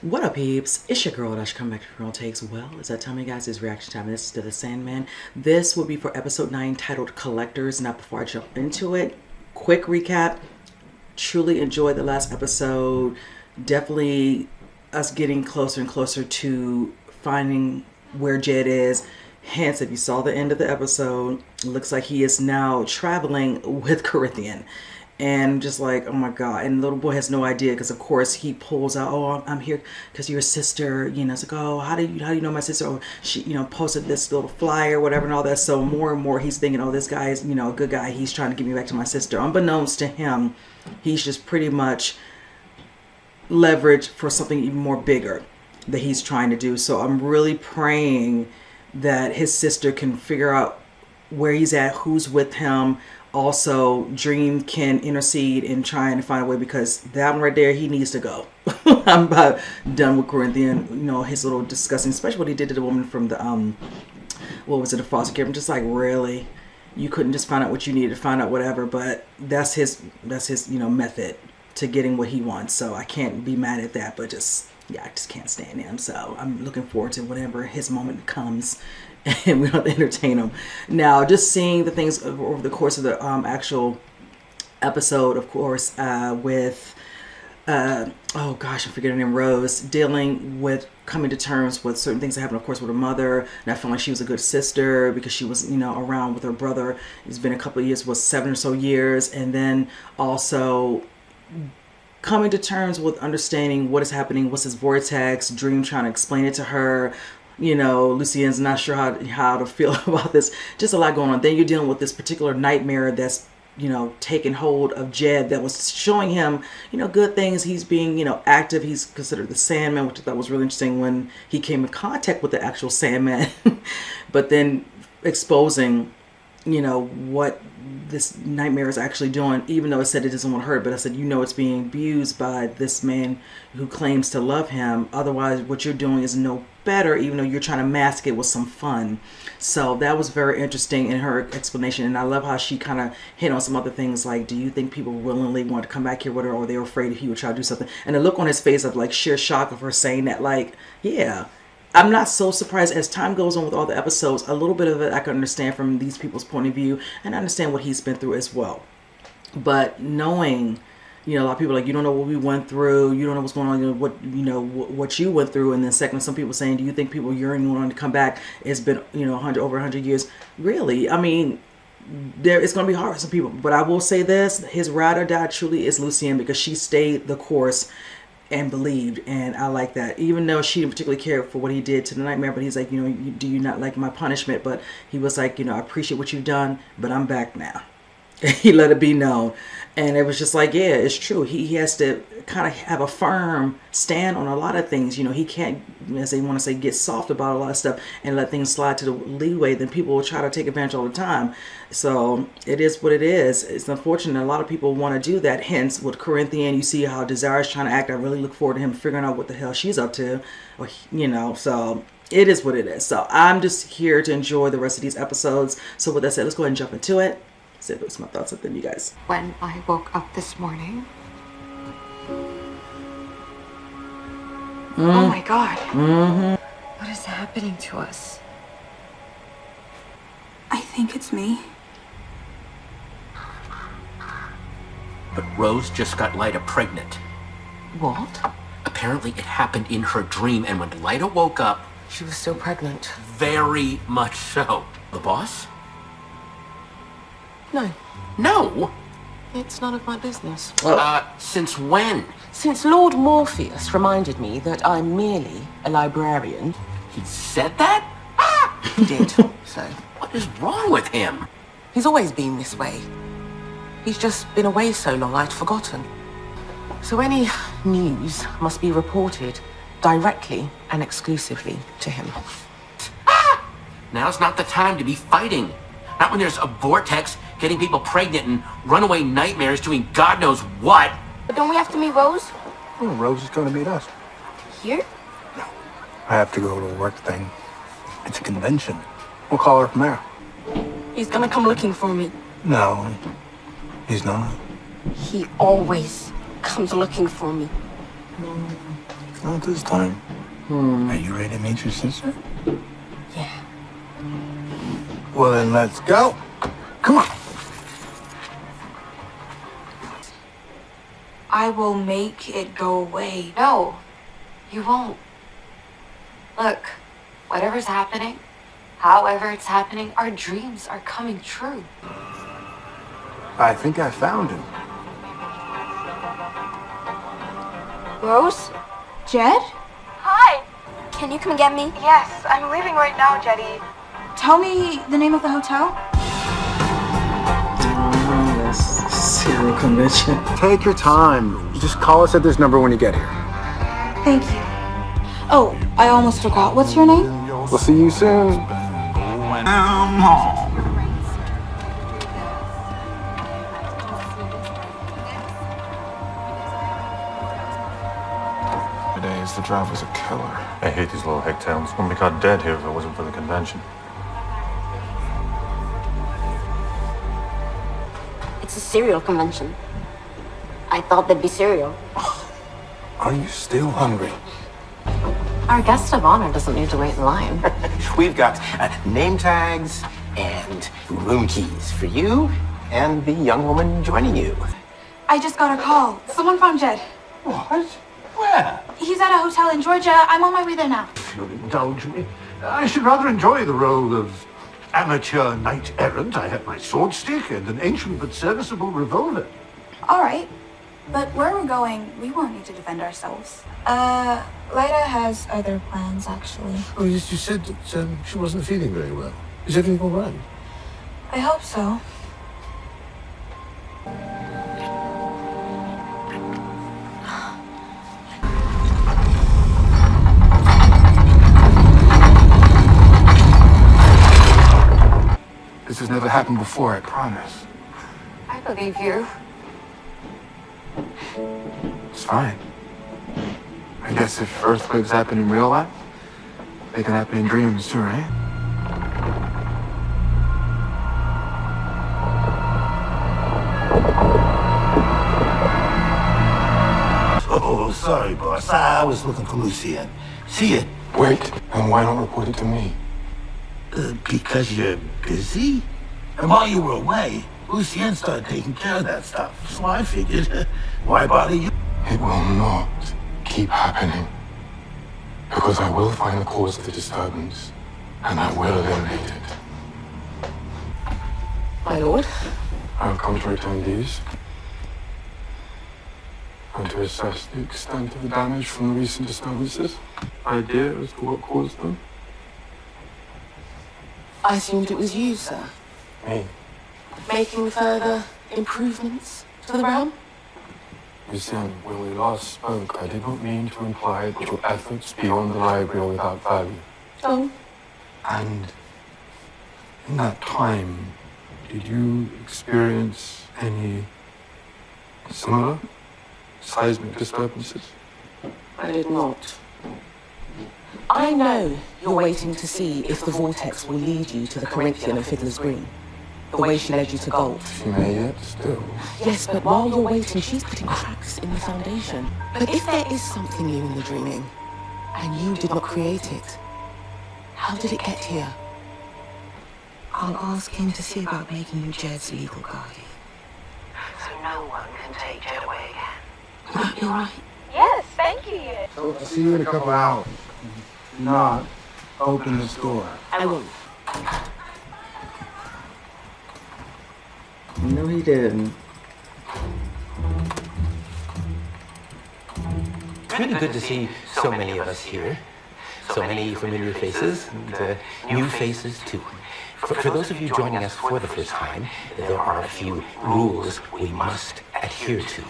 What up, peeps? It's your girl, Dash. Come back to Girl Takes. Well, it's that time, you guys. It's reaction time. This is to the Sandman. This will be for episode 9, titled Collectors. Now, before I jump into it, quick recap. Truly enjoyed the last episode. Definitely us getting closer and closer to finding where Jed is. Hence, if you saw the end of the episode, it looks like he is now traveling with Corinthian. And just like, oh my God. And the little boy has no idea because, of course, he pulls out, oh, I'm here because you're a sister. You know, it's like, oh, how do you know my sister? Oh, she, posted this little flyer, whatever, and all that. So more and more he's thinking, oh, this guy is, a good guy. He's trying to get me back to my sister. Unbeknownst to him, he's just pretty much leveraged for something even more bigger that he's trying to do. So I'm really praying that his sister can figure out where he's at, who's with him. Also, Dream can intercede in trying to find a way, because that one right there, he needs to go. I'm about done with Corinthian. His little disgusting, especially what he did to the woman from the what was it, the foster care. I'm just like, really, you couldn't just find out what you needed to find out, whatever. But that's his method to getting what he wants. So I can't be mad at that. But just, yeah, I just can't stand him. So I'm looking forward to whenever his moment comes. And we don't have to entertain them. Now, just seeing the things over the course of the actual episode, of course, with, oh gosh, I'm forgetting her name, Rose, dealing with coming to terms with certain things that happened, of course, with her mother. And I felt like she was a good sister because she was, around with her brother. It's been a couple of years, was 7 or so years. And then also coming to terms with understanding what is happening, what's his vortex, Dream trying to explain it to her. Lucien's not sure how to feel about this. Just a lot going on. Then you're dealing with this particular nightmare that's, taking hold of Jed, that was showing him, good things. He's being, active. He's considered the Sandman, which I thought was really interesting when he came in contact with the actual Sandman. But then exposing, what this nightmare is actually doing, even though it said it doesn't want to hurt. But I said, it's being abused by this man who claims to love him. Otherwise, what you're doing is no better, even though you're trying to mask it with some fun. So that was very interesting in her explanation. And I love how she kind of hit on some other things, like, do you think people willingly want to come back here with her, or they were afraid he would try to do something? And the look on his face of like sheer shock of her saying that, like, yeah, I'm not so surprised. As time goes on with all the episodes, a little bit of it I can understand from these people's point of view, and I understand what he's been through as well. But knowing, a lot of people are like, you don't know what we went through, you don't know what's going on, what you went through. And then second, some people saying, do you think people yearning on to come back? It's been, over 100 years. Really? I mean, it's going to be hard for some people. But I will say this, his ride or die truly is Lucien, because she stayed the course and believed, and I like that. Even though she didn't particularly care for what he did to the nightmare, but he's like, do you not like my punishment? But he was like, I appreciate what you've done, but I'm back now. He let it be known. And it was just like, yeah, it's true. He has to kind of have a firm stand on a lot of things. He can't, as they want to say, get soft about a lot of stuff and let things slide to the leeway. Then people will try to take advantage all the time. So it is what it is. It's unfortunate. A lot of people want to do that. Hence, with Corinthian, you see how Desire is trying to act. I really look forward to him figuring out what the hell she's up to. Or, so it is what it is. So I'm just here to enjoy the rest of these episodes. So with that said, let's go ahead and jump into it. So those are my thoughts on them, you guys. When I woke up this morning, oh my God, what is happening to us? I think it's me. But Rose just got Lyda pregnant. What? Apparently it happened in her dream, and when Lyda woke up... She was still pregnant. Very much so. The boss? No. No? It's none of my business. Since when? Since Lord Morpheus reminded me that I'm merely a librarian. He said that? He did, so. What is wrong with him? He's always been this way. He's just been away so long I'd forgotten. So any news must be reported directly and exclusively to him. Now's not the time to be fighting. Not when there's a vortex getting people pregnant and runaway nightmares doing God knows what. But don't we have to meet Rose? Oh, Rose is going to meet us. Here? No. I have to go to a work thing. It's a convention. We'll call her from there. He's gonna come looking for me. No, he's not. He always comes looking for me. Not this time. Are you ready to meet your sister? Yeah. Well, then let's go. Come on. I will make it go away. No, you won't. Look, whatever's happening, however it's happening, our dreams are coming true. I think I found him. Rose? Jed? Hi. Can you come get me? Yes, I'm leaving right now, Jetty. Tell me the name of the hotel. Yes, serial convention. Take your time. Just call us at this number when you get here. Thank you. Oh, I almost forgot. What's your name? We'll see you soon. Nowadays, the driver's a killer. I hate these little hick towns. Wouldn't be caught dead here if it wasn't for the convention. It's a cereal convention. I thought there'd be cereal. Are you still hungry? Our guest of honor doesn't need to wait in line. We've got name tags and room keys for you and the young woman joining you. I just got a call. Someone found Jed. What? Where? He's at a hotel in Georgia. I'm on my way there now. If you'll indulge me, I should rather enjoy the role of amateur knight-errant. I have my sword stick and an ancient but serviceable revolver. All right. But where we're going, we won't need to defend ourselves. Lyda has other plans, actually. Oh, yes, you said that she wasn't feeling very well. Is everything all right? I hope so. This has never happened before, I promise. I believe you. It's fine. I guess if earthquakes happen in real life, they can happen in dreams too, right? Oh, sorry, boss. I was looking for Lucien. See it? Wait, and why not report it to me? Because you're busy? And while you were away, Lucien started taking care of that stuff. So I figured, why bother you? It will not keep happening. Because I will find the cause of the disturbance, and I will eliminate it. My lord? I have come to return these, and to assess the extent of the damage from the recent disturbances. Idea as to what caused them? I assumed it was you, sir. Me. Making further improvements to the realm? Lucien, when we last spoke, I did not mean to imply that your efforts beyond the library are without value. Oh. And in that time, did you experience any similar seismic disturbances? I did not. I know you're waiting to see if the vortex will lead you to the Corinthian and Fiddler's Green. The way she led you to gold. She may yet still. Yes, but while you're waiting, she's putting cracks in the foundation. But if there is something new in the dreaming, and you did not create it, how did it get here? I'll ask him to see about making you Jed's legal guardian. So no one can take Jed away again. Will that be all right? Yes, thank you. I'll see you in a couple hours. Do not open this door. I won't. No, he didn't. It's really good to see so many of us here. So many familiar faces, and new faces too. For those of you joining us for the first time, there are a few rules we must adhere to.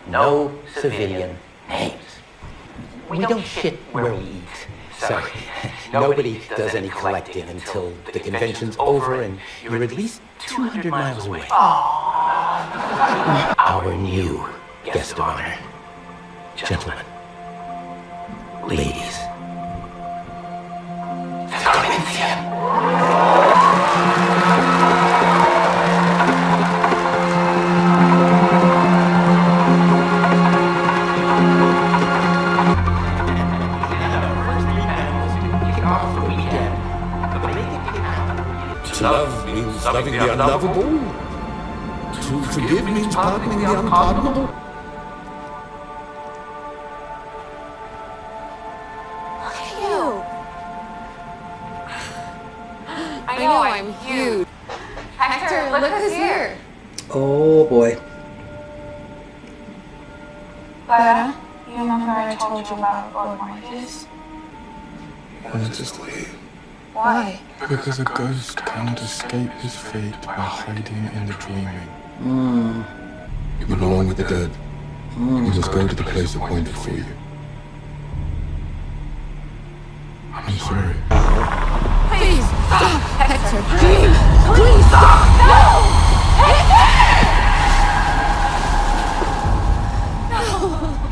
No civilian names. We don't shit where we eat. So nobody does any collecting until the convention's over and you're at least 200 miles away. Our new guest of honor. Gentlemen. Ladies. The Corinthian. love means loving the unlovable. To forgive means pardoning the unpardonable. Look at you. I know I'm huge. Hector, look who's here. Oh boy. Clara, you remember I told you about Lord Morpheus? I wanted to leave. Why? Because a ghost cannot escape his fate by hiding in the dreaming. You belong with the dead. You must go to the place appointed for you. I'm sorry. Please stop, Hector. Please stop.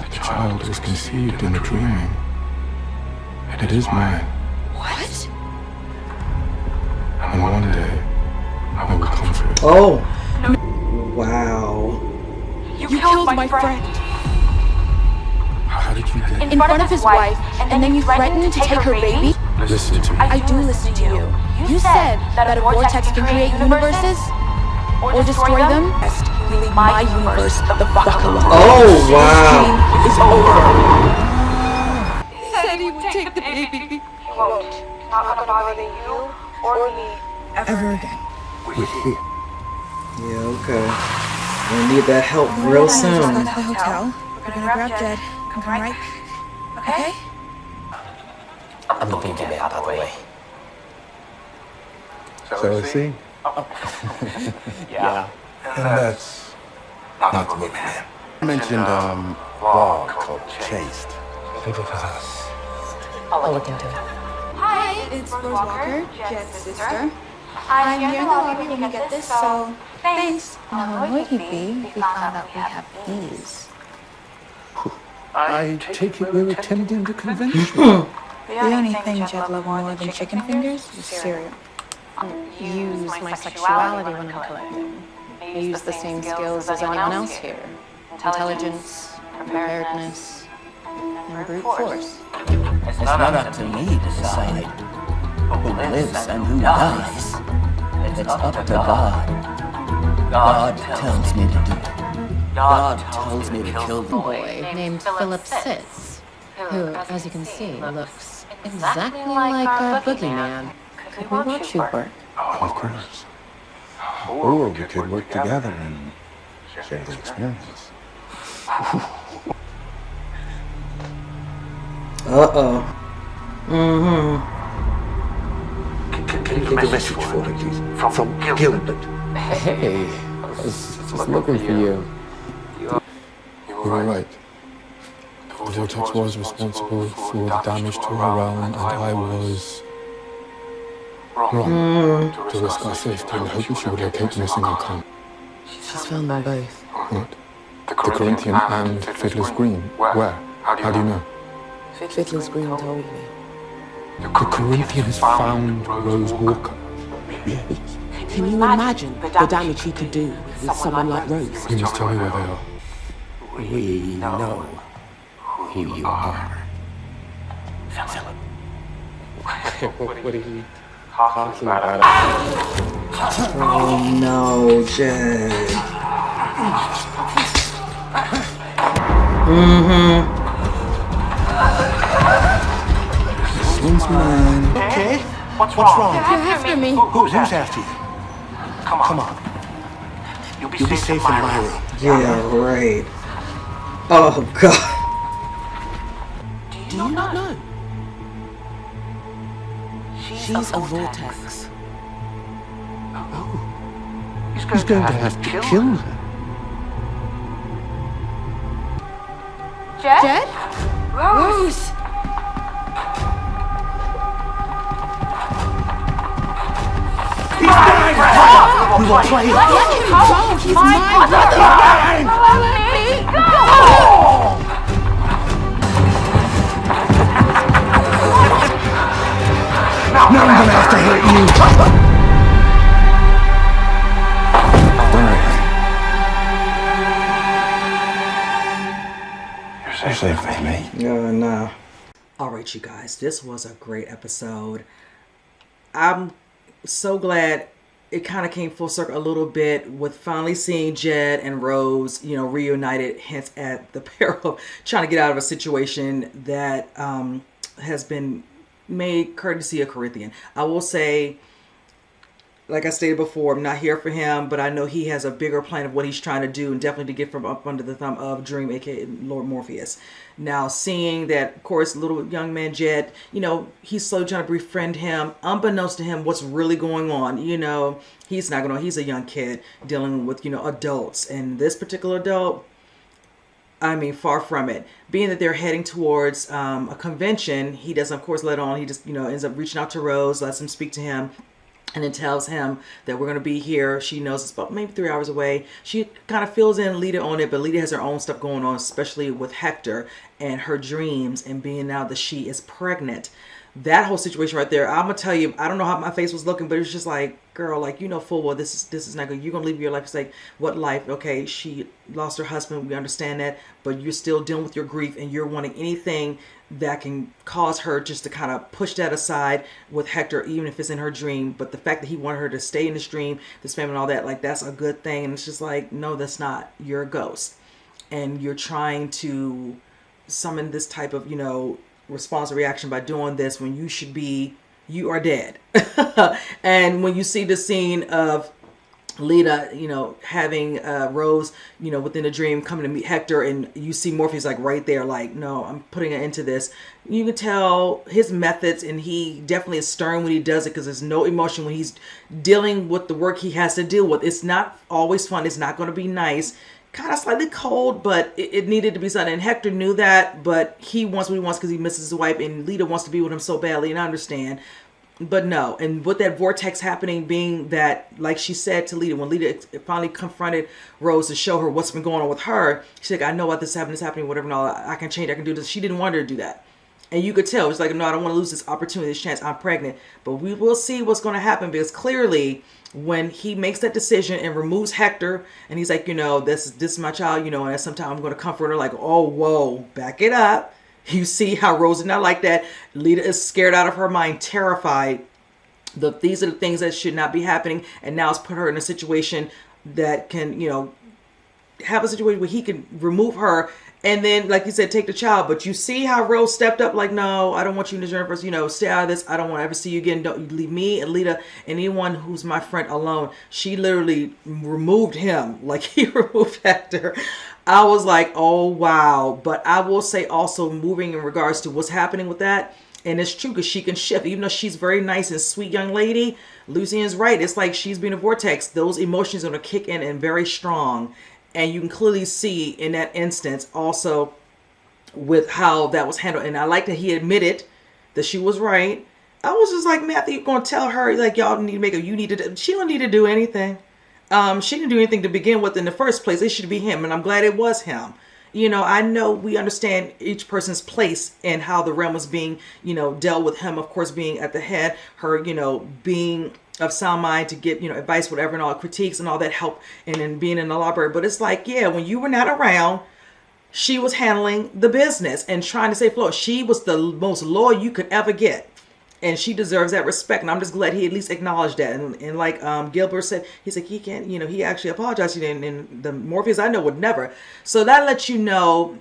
The child was conceived in the dreaming. It is mine. What? And one day, I will come for it. Oh. Wow. You killed my friend. How did you get In front of his wife, and then you threatened to take her baby? Listen to me. I do listen to you. You said that a vortex can create universes or destroy them. Leave my universe the fuck alone. Oh wow. It's over. He said he would take the baby. He won't. Not gonna bother you or me ever again. We're here. Yeah, okay. We need that help real Go to soon. the hotel. We're gonna grab Jed. Come right. Okay? I'm looking to bed, by the way. So I see. Yeah. And that's not the movie, man. You mentioned blog called Chased. Leave it with us. I'll look into it. Hi, it's Rose Walker, Jed's sister. I'm here in the lobby when you get this, so thanks. Now, where would he be if we found out we have these? I take it we're attending the convention. The only thing Jed loved more than chicken fingers was cereal. Use my sexuality when I'm collecting. Use the same skills as anyone else here. Intelligence, preparedness, and brute force. It's not up to me to decide who lives and who dies. It's up to God. God tells me to do it. God tells me to kill the boy. Boy named Philip Sitz, who, as you can see, looks exactly like our boogeyman. Could we watch you work? Of course. Or we could work together and share the experience. Uh-oh. Mm-hmm. Can you take a message for me, please? From Gilbert. Hey, I was just looking for you. You were right. The vortex was responsible for the damage to her realm, and I was wrong to risk our safety in the hope that she would locate the missing icon. She's found them both. What? The Corinthian and Fiddler's Green? Where? How do you know? Fiddler's Green told me. The Corinthian has found Rose Walker. Yes. Can you imagine the damage he could do with someone like Rose? You must tell me where they are. We know who you are. Philip. What are you talking about? Oh no, Jed. Mm-hmm. This one's mine. Okay? What's wrong? You're after me. Who's after you? Come on. You'll be safe in my room. Yeah, right. Oh god. Do you not know? She's a vortex. He's going to have to kill her. Jed? Rose! He's mine! We will play it. Let him go! He's my brother! Let me go! Now I'm gonna have to hurt you. You're safe with me. No, no. All right, you guys. This was a great episode. I'm so glad it kind of came full circle a little bit with finally seeing Jed and Rose, reunited, hence at the peril of trying to get out of a situation that has been made courtesy of Corinthian. I will say, like I stated before, I'm not here for him, but I know he has a bigger plan of what he's trying to do, and definitely to get from up under the thumb of Dream, aka Lord Morpheus. Now, seeing that, of course, little young man Jed, he's slowly trying to befriend him, unbeknownst to him what's really going on. He's not gonna. He's a young kid dealing with adults, and this particular adult, I mean, far from it. Being that they're heading towards a convention, he doesn't, of course, let on. He just ends up reaching out to Rose, lets him speak to him, and then tells him that we're going to be here. She knows it's about maybe 3 hours away. She kind of fills in Lita on it, but Lita has her own stuff going on, especially with Hector and her dreams and being now that she is pregnant. That whole situation right there, I'm going to tell you, I don't know how my face was looking, but it's just like, girl, like, full well, this is not good. You're going to live your life. It's like, what life? Okay, she lost her husband. We understand that, but you're still dealing with your grief and you're wanting anything that can cause her just to kind of push that aside with Hector, even if it's in her dream. But the fact that he wanted her to stay in this dream, this family and all that, like, that's a good thing. And it's just like, no, that's not. You're a ghost. And you're trying to summon this type of, response or reaction by doing this when you are dead. And when you see the scene of Lita, having Rose, within a dream coming to meet Hector, and you see Morpheus like right there, like, no, I'm putting it into this. You can tell his methods, and he definitely is stern when he does it, because there's no emotion when he's dealing with the work he has to deal with. It's not always fun. It's not going to be nice. Kind of slightly cold, but it needed to be something. And Hector knew that, but he wants what he wants because he misses his wife, and Lita wants to be with him so badly, and I understand. But no, and with that vortex happening, being that, like she said to Lita, when Lita finally confronted Rose to show her what's been going on with her, she's like, I know what this happening, whatever, and all, I can change, I can do this. She didn't want her to do that. And you could tell, it's like, no, I don't want to lose this opportunity, this chance, I'm pregnant. But we will see what's going to happen, because clearly, when he makes that decision and removes Hector, and he's like, this is my child, and at some time I'm going to comfort her, like, oh, whoa, back it up. You see how Rose is not like that. Lita is scared out of her mind, terrified. These are the things that should not be happening. And now it's put her in a situation that can, have a situation where he can remove her. And then, like you said, take the child. But you see how Rose stepped up, like, no, I don't want you in this universe. Stay out of this. I don't want to ever see you again. Don't leave me and Lita and anyone who's my friend alone. She literally removed him like he removed Hector. I was like, oh, wow. But I will say also, moving in regards to what's happening with that, and it's true because she can shift. Even though she's very nice and sweet young lady, Lucian's right. It's like she's being a vortex. Those emotions are going to kick in and very strong. And you can clearly see in that instance also with how that was handled. And I like that he admitted that she was right. I was just like, Matthew, you're going to tell her, like, y'all need to make her, she don't need to do anything. She didn't do anything to begin with in the first place. It should be him. And I'm glad it was him. I know we understand each person's place and how the realm was being, dealt with, him, of course, being at the head, her, being of sound mind to get, advice, whatever, and all critiques and all that help, and then being in the library. But it's like, yeah, when you were not around, she was handling the business and trying to stay afloat. She was the most loyal you could ever get. And she deserves that respect. And I'm just glad he at least acknowledged that. And like Gilbert said, he's like, he can't, he actually apologized. And the Morpheus I know would never. So that lets you know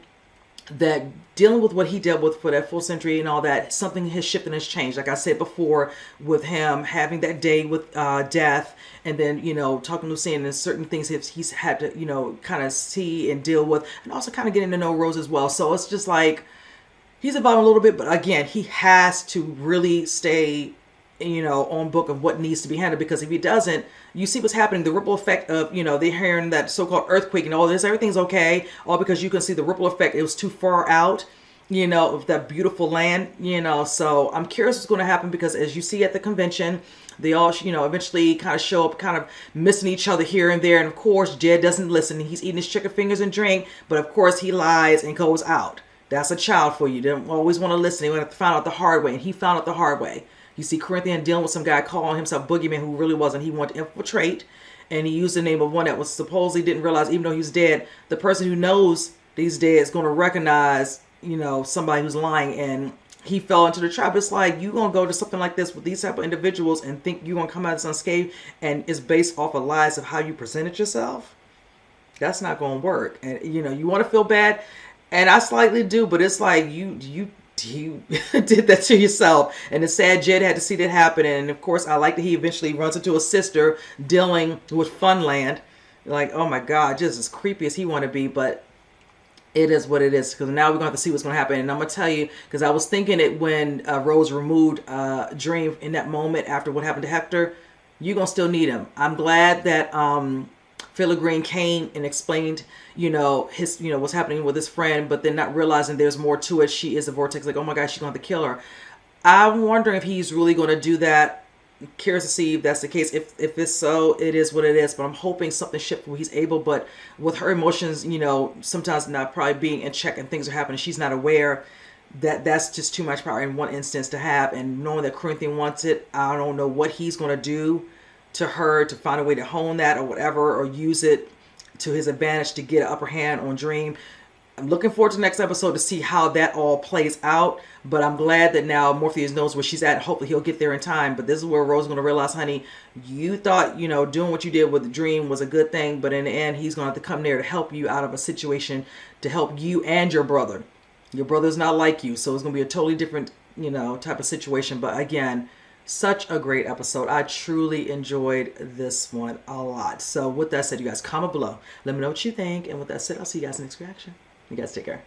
that dealing with what he dealt with for that full century and all that, something has shifted and has changed. Like I said before, with him having that day with death, and then, talking to Lucian and certain things he's had to, kind of see and deal with, and also kind of getting to know Rose as well. So it's just like, he's evolving a little bit, but again, he has to really stay, on book of what needs to be handled, because if he doesn't, you see what's happening, the ripple effect of, they're hearing that so-called earthquake and all this, everything's okay, all because you can see the ripple effect. It was too far out, of that beautiful land, so I'm curious what's going to happen, because as you see at the convention, they all, eventually kind of show up, kind of missing each other here and there. And of course, Jed doesn't listen. He's eating his chicken fingers and drink, but of course he lies and goes out. That's a child for you. They don't always want to listen. They want to find out the hard way. And he found out the hard way. You see Corinthian dealing with some guy calling himself Boogeyman, who really wasn't. He wanted to infiltrate. And he used the name of one that was supposedly didn't realize, even though he was dead, the person who knows he's dead is going to recognize, somebody who's lying and he fell into the trap. It's like, you gonna go to something like this with these type of individuals and think you're gonna come out as unscathed, and it's based off of lies of how you presented yourself? That's not gonna work. And you want to feel bad, and I slightly do, but it's like you did that to yourself. And it's sad Jed had to see that happen. And of course, I like that he eventually runs into a sister dealing with Funland. Like, oh my God, just as creepy as he want to be, but it is what it is, because now we're going to have to see what's going to happen. And I'm going to tell you, because I was thinking it when Rose removed Dream in that moment after what happened to Hector. You're going to still need him. I'm glad that Philip Green came and explained, his, what's happening with his friend, but then not realizing there's more to it. She is a vortex. Like, oh my God, she's going to have to kill her. I'm wondering if he's really going to do that. Curious to see if that's the case. If it's so, it is what it is. But I'm hoping something shifts where he's able. But with her emotions, sometimes not probably being in check and things are happening, she's not aware that that's just too much power in one instance to have. And knowing that Corinthian wants it, I don't know what he's going to do to her to find a way to hone that or whatever, or use it to his advantage to get an upper hand on Dream. I'm looking forward to the next episode to see how that all plays out. But I'm glad that now Morpheus knows where she's at. Hopefully he'll get there in time. But this is where Rose is going to realize, honey, you thought, doing what you did with the Dream was a good thing. But in the end, he's going to have to come there to help you out of a situation, to help you and your brother. Your brother's not like you. So it's going to be a totally different, type of situation. But again, such a great episode. I truly enjoyed this one a lot. So with that said, you guys, comment below. Let me know what you think. And with that said, I'll see you guys in the next reaction. You guys take care.